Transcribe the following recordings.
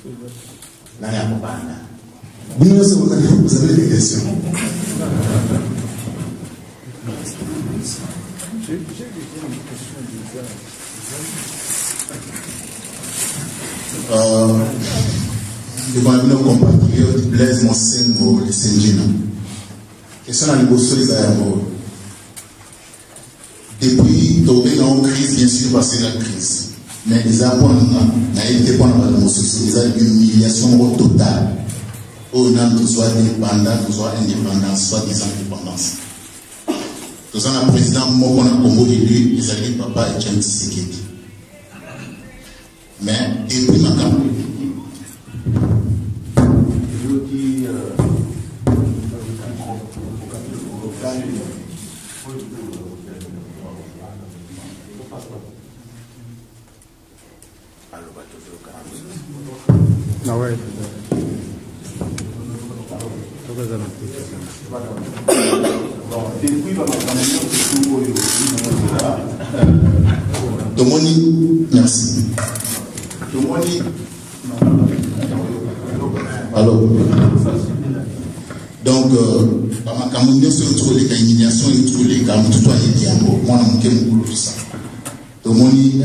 Vous avez des questions? Devant nos compatriotes, Blaise Monsengo, les Senjina. Question à l'Ibosso, les Ayamo. Depuis, Tobé dans une crise, bien sûr, parce que c'est la crise. Mais les apports, n'a été pas dans la société, ils ont une humiliation totale. On a soit indépendant, soit indépendance, soit disant indépendance. Nous avons un président Moko na Congo élu, ils allaient papa et James Tshisekedi. Mais, depuis ma campagne, Ah ouais. Tomoni, merci. Tomoni. Alors, donc, quand on se trouve les humiliations, il trouve les cas, tout soit les diamants, moi, on a tout ça. Tomoni,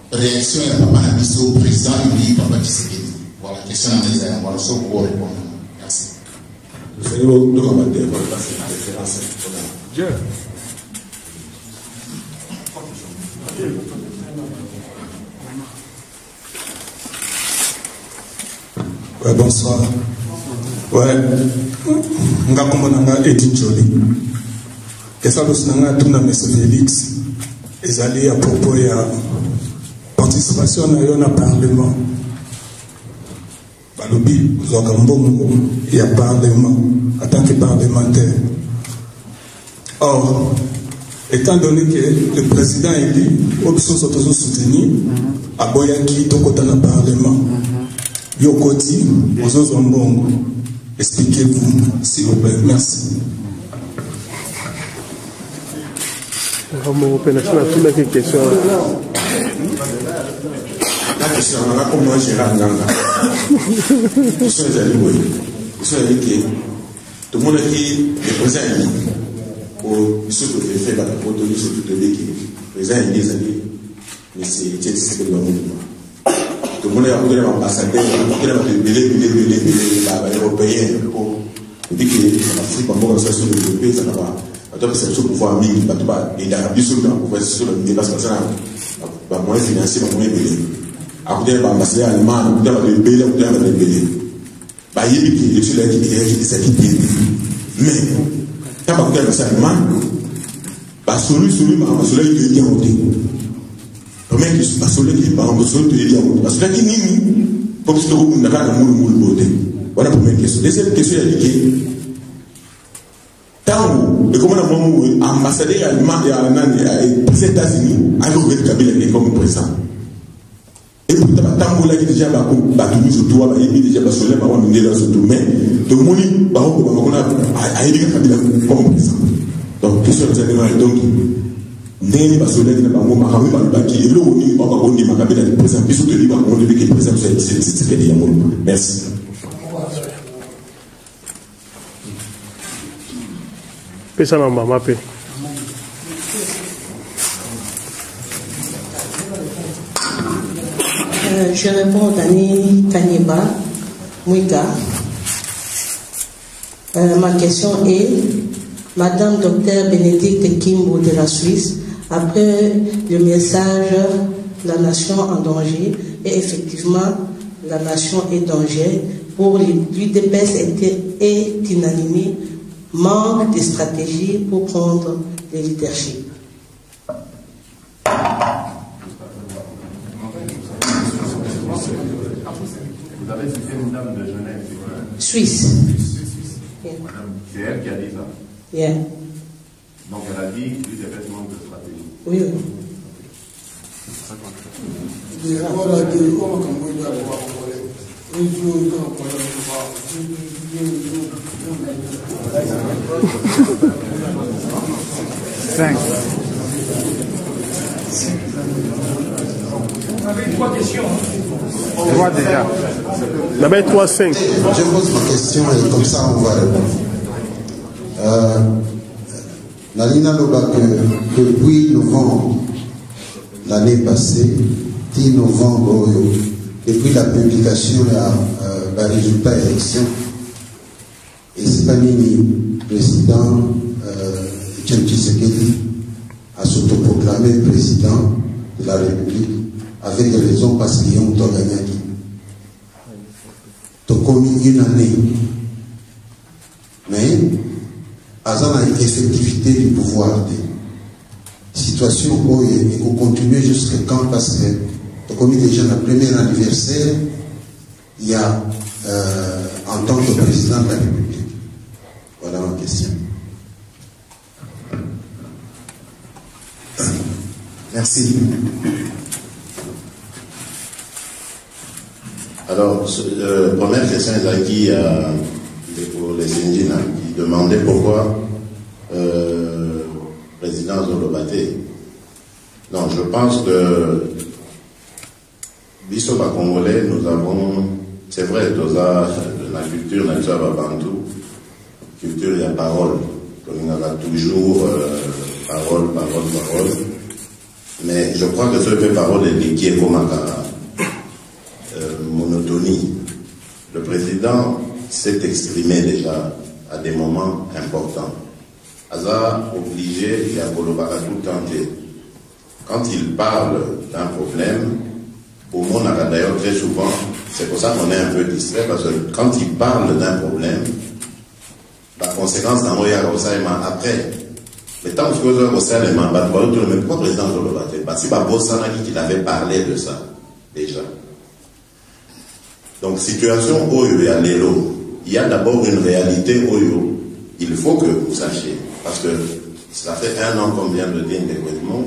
réaction à Papa Nabiso, président, il dit Papa Tshisekedi. Voilà, question à mes amis, voilà, ça pour répondre. Merci. Vous allez vous demander pour passer la référence. Dieu. Ouais, bonsoir. Ouais, nga komona Edin Joly. Qu'est-ce que tout na Monsieur Félix? Ils allaient à propos de la participation dans le Parlement. Balobi, il y a Parlement en tant que parlementaire. Or, étant donné que le président est dit, option sont toujours soutenus, à Boyaki, Tokota dans le Parlement. Yokoti, Ozozombongo. Expliquez-vous, s'il vous plaît. Merci. La question. La question, comment gérer Nanga? Ils sont allés, oui. Ils sont allés que tout le monde qui est présent pour ceux qui ont fait la photo, ceux qui ont fait présent les années, mais c'est le monde. Tout le monde a voulu l'ambassadeur, il a voulu les Européens pour dire que l'Afrique, comme on sur le pays, ça n'a pas. Donc, c'est pour pouvoir vivre, et d'Arabie Saoudite, pour pouvoir sur le parce que ça va moins financer, va moins belé. Après, l'ambassadeur allemand, il va le belé, il va le belé. Il y a des gens qui disent mais, quand on regarde l'ambassadeur allemand, celui-là, il est bien monté. Le mec, celui-là, il est bien monté. Parce que là, il est comme si on n'a pas de moule. Voilà la première question. Deuxième question, il y a dit tant que comme ambassadeur allemand et les États-Unis a ouvert Kabila comme président. Et pour tant que là déjà battu surtout il déjà parce que là on est là surtout mais de moni ba on a aidé Kabila comme président. Donc question de animal donc ndeni basola qui na bango makamu ba baki et là on va on dit Kabila le président biso de liba on dit que le président c'est que Yango. Merci. Pesa na mama pe. Je réponds à Dani Kaniba Mouika. Ma question est, Madame Dr Bénédicte Kimbo de la Suisse, après le message La nation en danger, et effectivement, la nation est en danger, pour l'UDPS est unanime, manque de stratégie pour prendre le leadership. Vous avez cité une dame de Genève. Suisse. Yeah. C'est elle qui a dit ça. Yeah. Donc elle a dit l'UDPS manque de stratégie. Oui, oui. Thanks. avez 3 questions. 3 déjà. D'abord 3, 5. Je pose ma question et comme ça on va répondre. Nalina Loba que depuis novembre l'année passée, 10 novembre, depuis la publication des résultats de l'élection, et c'est pas le président Etienne Tshisekedi a s'autoproclamé président de la République avec raison parce qu'ils ont gagné. Donc, une année. Mais, à l'effectivité du pouvoir, des situations où il faut continuer jusqu'à quand, parce que, comme déjà le premier anniversaire, il y a en tant que président de la République. Voilà ma question. Merci. Alors, première question est à qui pour les Indines qui demandaient pourquoi président Zolobaté. Non, je pense que Bissoba Congolais, nous avons, c'est vrai, dans la culture, Bantou, culture, il y a parole. On a toujours parole. Mais je crois que ce que parole est qui est comme monotonie. Le président s'est exprimé déjà à des moments importants. Aza obligé, il y a Kolobara tout tenté. Quand il parle d'un problème, au monde d'ailleurs très souvent, c'est pour ça qu'on est un peu distrait, parce que quand il parle d'un problème, la conséquence d'un moyen après, mais tant que vous avez le mandat, mais pourquoi le président Zolobaté? Parce que qu'il avait parlé de ça, déjà. Donc, situation Oyo et Alélo, il y a d'abord une réalité Oyo. Il faut que vous sachiez, parce que ça fait 1 an qu'on vient de dire l'événement,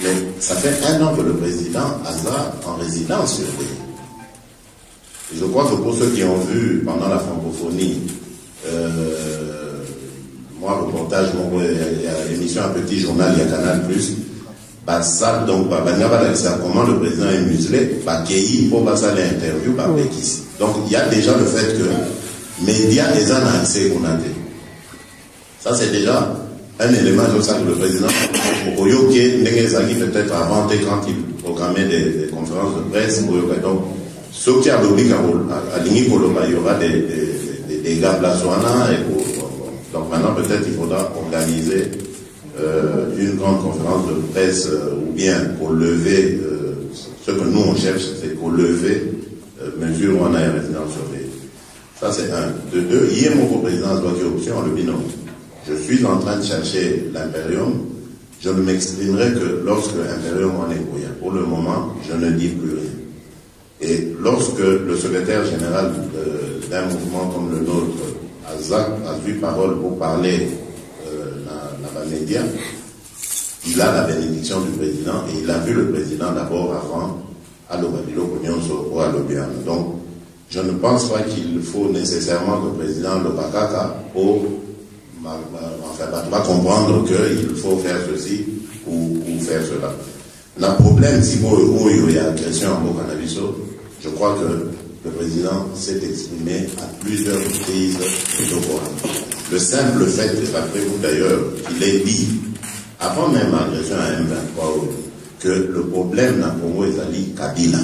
mais ça fait 1 an que le président Aza en résidence sur lui. Et je crois que pour ceux qui ont vu pendant la francophonie, moi, reportage, il y a l'émission Un Petit Journal, il y a Canal+, ça, donc, comment le président est muselé, pour l'interview, donc, il y a déjà le fait que médias et un accès au Nandé. Ça, c'est déjà un élément, je sais que le président, peut-être inventé quand il programmait des conférences de presse, donc, ce qui a l'obligé à l'Igni Koloba, il y aura des dégâts Blasoana, donc maintenant, peut-être, il faudra organiser une grande conférence de presse ou bien pour lever ce que nous on cherche, c'est pour lever mesure où on a une résidence surveillée. Ça c'est un. De deux, hier mon co-président doit dire option le binôme. Je suis en train de chercher l'Imperium. Je ne m'exprimerai que lorsque l'Imperium en est brouillard. Pour le moment, je ne dis plus rien. Et lorsque le secrétaire général d'un mouvement comme le nôtre a vu parole pour parler média, il a la bénédiction du président et il a vu le président d'abord avant à l'Obabilo ou à l'Obiano. Donc, je ne pense pas qu'il faut nécessairement que le président Lobakaka va comprendre qu'il faut faire ceci ou faire cela. Le problème, si il y a agression en Bokanabiso, je crois que le président s'est exprimé à plusieurs reprises le simple fait, rappelez-vous d'ailleurs, qu'il ait dit, avant même l'agression à M23, que le problème n'a pour moi Ali Kabila.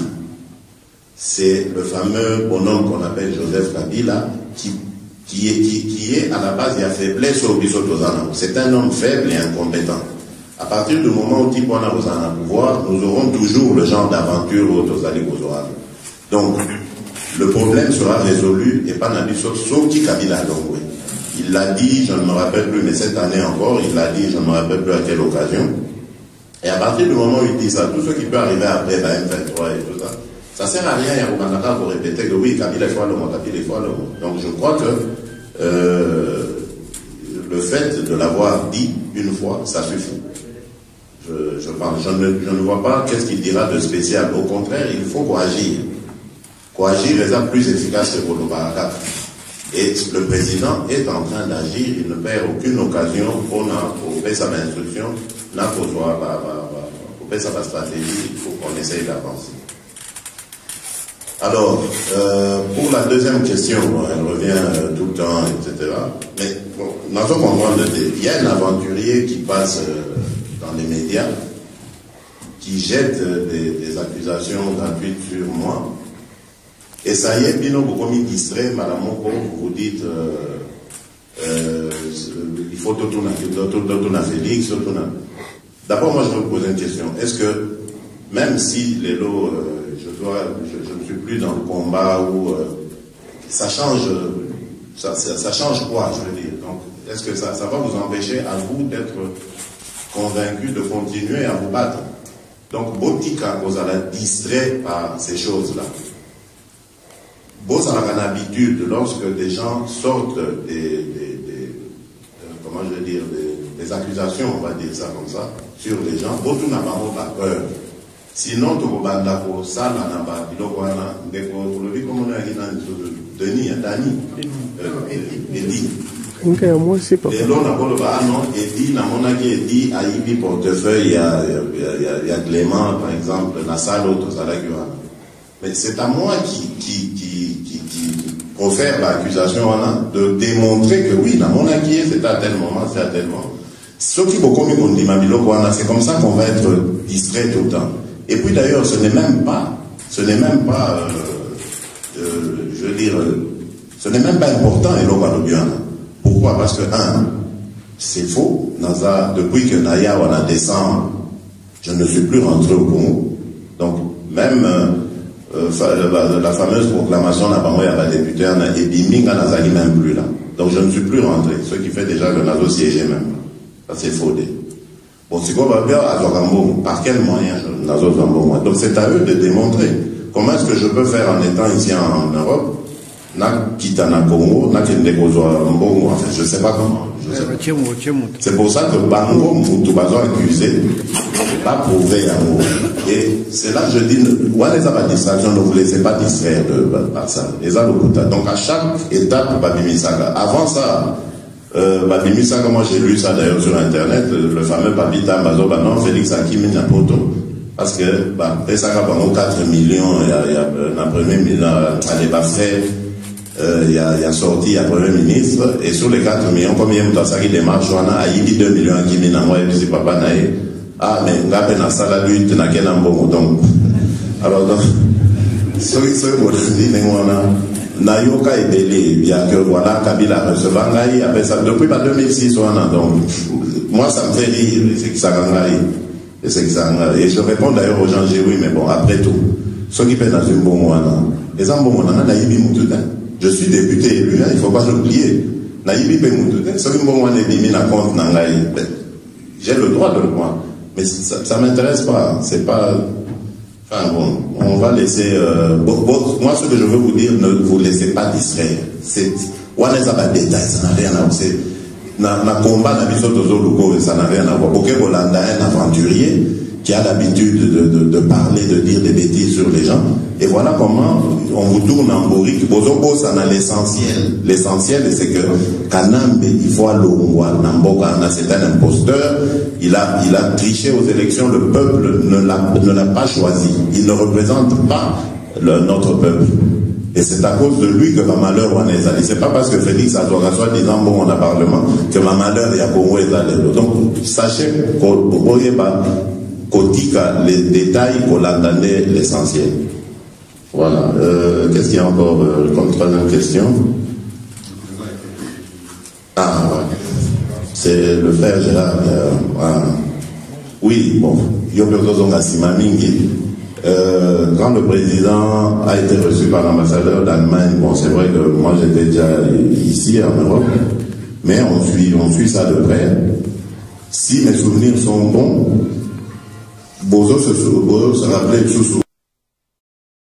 C'est le fameux bonhomme qu'on appelle Joseph Kabila, qui est à la base, il a faiblesse au Bissotozana. C'est un homme faible et incompétent. À partir du moment où Tipona vous en a pouvoir, nous aurons toujours le genre d'aventure au Tozali Bozoal. Donc, le problème sera résolu et pas Nabiso, sauf qui Kabila Dongwe. Il l'a dit, je ne me rappelle plus, mais cette année encore, il l'a dit, je ne me rappelle plus à quelle occasion. Et à partir du moment où il dit ça, tout ce qui peut arriver après la M23 et tout ça, ça sert à rien, il y a Rwanda pour répéter que oui, Kabila est fois le mot, Kabila est fois le mot. Donc je crois que le fait de l'avoir dit une fois, ça suffit. Je pense, je ne vois pas qu'est-ce qu'il dira de spécial. Au contraire, il faut coagir. Coagir est plus efficace que pour le Baraka. Et le président est en train d'agir, il ne perd aucune occasion pour faire sa instruction, pour après ça va stratégie, il faut qu'on essaye d'avancer. Alors, pour la deuxième question, elle revient tout le temps, etc. Mais bon, dans ce comprendre, il y a un aventurier qui passe dans les médias, qui jette des accusations gratuites sur moi. Et ça y est, Bino, vous commis distrait, madame Moko, vous dites, il faut tout tourner à Félix, tout tourner. D'abord, moi, je veux vous poser une question. Est-ce que, même si les lots, je ne suis plus dans le combat où ça change, ça change quoi, je veux dire. Donc, est-ce que ça va vous empêcher à vous d'être convaincu de continuer à vous battre? Donc, Botika, vous allez distrait par ces choses-là. Vous avez une habitude, lorsque des gens sortent comment je veux dire, des accusations, on va dire ça comme ça, sur les gens, vous n'avez pas peur. Sinon, tu vas dire que ça, n'a pas dit, comme on a dit dans Denis, Dani, Eddie. Et là, on a pas non, Eddie, on a dit, à Ibi portefeuille, il y a Clément, par exemple, la salle, autre, ça, mais c'est à moi qui profère l'accusation de démontrer que oui, dans mon acquis, c'est à tel moment, c'est à tel moment. Ce qui c'est comme ça qu'on va être distrait tout le temps. Et puis d'ailleurs, ce n'est même pas, je veux dire, ce n'est même pas important, Pourquoi? Parce que, c'est faux. Depuis que Naya, on a décembre, je ne suis plus rentré au Congo. Donc, même la fameuse proclamation n'a pas moi, il y a député, on a Ebiminga Nazali même plus là. Donc, je ne suis plus rentré. Ce qui fait déjà que Nazo siégé même. Ça, c'est faux. Bon, c'est quoi, par quel moyen Nazo Zambo? Donc, c'est à eux de démontrer comment est-ce que je peux faire en étant ici en Europe. Enfin, je ne sais pas comment. C'est pour ça que Bango Moutoubazon accusé, pas prouvé amour. Et c'est là que je dis, ouais, les distraction, ne vous laissez pas distraire par ça. Donc à chaque étape, Babimisaka. Avant ça, Babimisaka, moi j'ai lu ça d'ailleurs sur internet, le fameux Babita Mazo, non, Félix Hakim Napoto. Parce que, Pesaka, 4 millions, il y a un premier million, allez, fait. Il y a sorti, il y a Premier ministre, et sur les 4 millions, combien de temps ça qui démarche, on a 2 millions qui m'ont envoyé, puis c'est papa naïe. Ah, mais on a peine à ça, la lutte, n'a qu'un bon donc. Alors, donc, ce qui se dit, Nayoka est belé, il y a que voilà, Kabila recevant, après ça, depuis 2006, on a donc, moi ça me fait rire, c'est que ça gagne, et c'est que ça gagne. Et je réponds d'ailleurs aux gens, j'ai oui, mais bon, après tout, ceux qui peinent dans une bonne moine, les gens bon moine, on a Naïbi Moutoutin. Je suis député élu, il ne faut pas l'oublier. Naïbi Moutoutin, ceux qui m'ont mis la compte, j'ai le droit de le voir. Mais ça ne m'intéresse pas. C'est pas. Enfin bon, on va laisser. Moi, ce que je veux vous dire, ne vous laissez pas distraire. On est à détail, ça n'a rien à voir. Dans le combat, ça n'a rien à voir. Aucun Hollanda, un aventurier qui a l'habitude de parler, de dire des bêtises sur les gens. Et voilà comment on vous tourne en bourrique. Bozobo, ça a l'essentiel. L'essentiel, c'est que Kanambe, il faut aller au Rwanda. Namboka, c'est un imposteur. Il a triché aux élections. Le peuple ne l'a pas choisi. Il ne représente pas notre peuple. Et c'est à cause de lui que ma malheur en est allé. C'est pas parce que Félix a soit disant bon, on a parlement, que ma malheur est à Congo est allé. Donc, sachez qu'on pourrait pas Kotika les détails qu'on a donné l'essentiel. Voilà. Qu'est-ce qu'il y a encore comme troisième question? Ah, ouais. C'est le frère Gérard. Oui, bon. Quand le président a été reçu par l'ambassadeur d'Allemagne, bon, c'est vrai que moi j'étais déjà ici en Europe, mais on suit ça de près. Si mes souvenirs sont bons, Bozo se rappelait tout